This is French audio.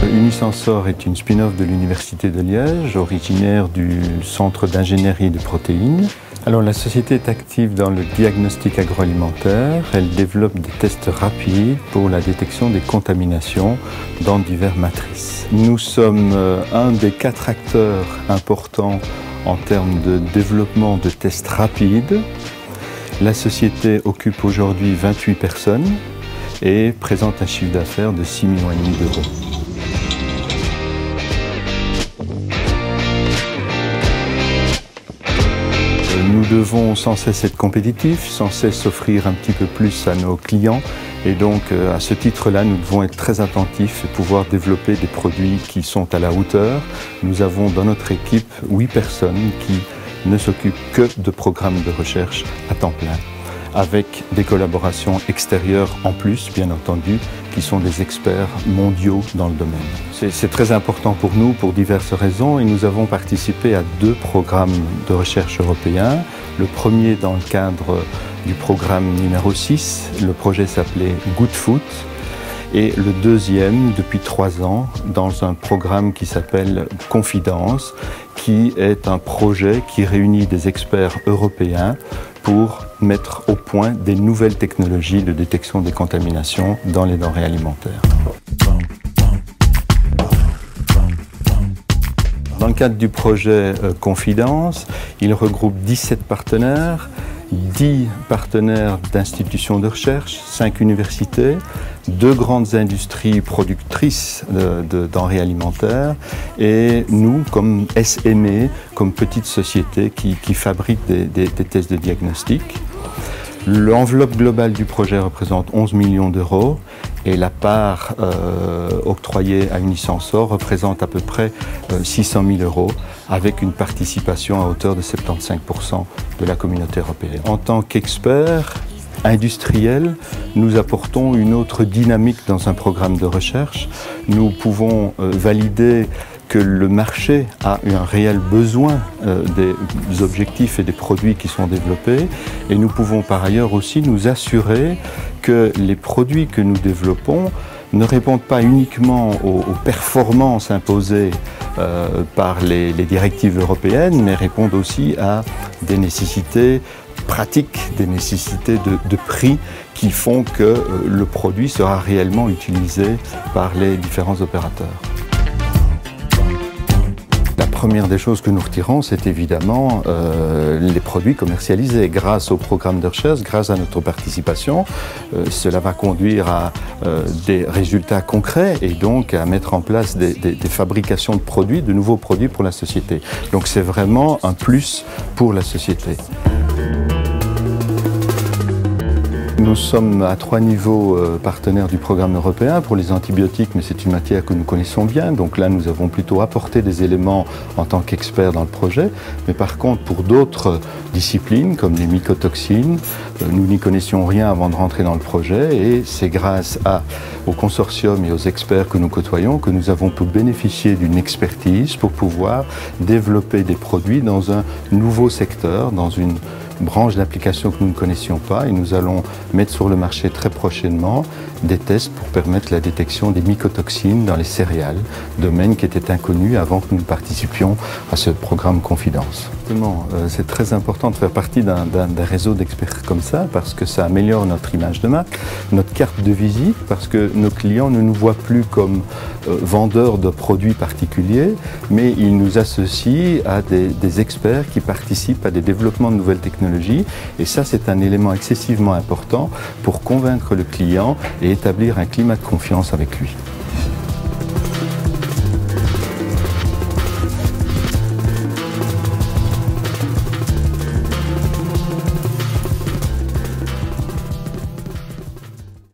Unisensor est une spin-off de l'Université de Liège, originaire du Centre d'ingénierie de protéines. Alors, la société est active dans le diagnostic agroalimentaire. Elle développe des tests rapides pour la détection des contaminations dans diverses matrices. Nous sommes un des 4 acteurs importants en termes de développement de tests rapides. La société occupe aujourd'hui 28 personnes et présente un chiffre d'affaires de 6,5 millions d'euros. Nous devons sans cesse être compétitifs, sans cesse offrir un petit peu plus à nos clients. Et donc, à ce titre-là, nous devons être très attentifs et pouvoir développer des produits qui sont à la hauteur. Nous avons dans notre équipe 8 personnes qui ne s'occupent que de programmes de recherche à temps plein, avec des collaborations extérieures en plus, bien entendu, qui sont des experts mondiaux dans le domaine. C'est très important pour nous pour diverses raisons et nous avons participé à 2 programmes de recherche européens. Le premier dans le cadre du programme numéro 6, le projet s'appelait Good Food, et le deuxième depuis 3 ans dans un programme qui s'appelle Confidence, qui est un projet qui réunit des experts européens pour mettre au point des nouvelles technologies de détection des contaminations dans les denrées alimentaires. Dans le cadre du projet Confidence, il regroupe 17 partenaires, 10 partenaires d'institutions de recherche, 5 universités, 2 grandes industries productrices de denrées alimentaires et nous, comme SME, comme petite société qui fabrique des tests de diagnostic. L'enveloppe globale du projet représente 11 millions d'euros et la part octroyée à Unisensor représente à peu près 600 000 euros avec une participation à hauteur de 75% de la communauté européenne. En tant qu'experts industriels, nous apportons une autre dynamique dans un programme de recherche. Nous pouvons valider que le marché a un réel besoin des objectifs et des produits qui sont développés et nous pouvons par ailleurs aussi nous assurer que les produits que nous développons ne répondent pas uniquement aux performances imposées par les directives européennes, mais répondent aussi à des nécessités pratiques, des nécessités de prix qui font que le produit sera réellement utilisé par les différents opérateurs. La première des choses que nous retirons, c'est évidemment les produits commercialisés. Grâce au programme de recherche, grâce à notre participation, cela va conduire à des résultats concrets et donc à mettre en place des fabrications de produits, de nouveaux produits pour la société. Donc c'est vraiment un plus pour la société. Nous sommes à 3 niveaux partenaires du programme européen pour les antibiotiques, mais c'est une matière que nous connaissons bien. Donc là, nous avons plutôt apporté des éléments en tant qu'experts dans le projet. Mais par contre, pour d'autres disciplines, comme les mycotoxines, nous n'y connaissions rien avant de rentrer dans le projet. Et c'est grâce au consortium et aux experts que nous côtoyons que nous avons pu bénéficier d'une expertise pour pouvoir développer des produits dans un nouveau secteur, dans une branche d'application que nous ne connaissions pas et nous allons mettre sur le marché très prochainement des tests pour permettre la détection des mycotoxines dans les céréales, domaine qui était inconnu avant que nous participions à ce programme Confidence. C'est très important de faire partie d'un réseau d'experts comme ça parce que ça améliore notre image de marque, notre carte de visite, parce que nos clients ne nous voient plus comme vendeurs de produits particuliers, mais ils nous associent à des experts qui participent à des développements de nouvelles technologies et ça c'est un élément excessivement important pour convaincre le client et établir un climat de confiance avec lui.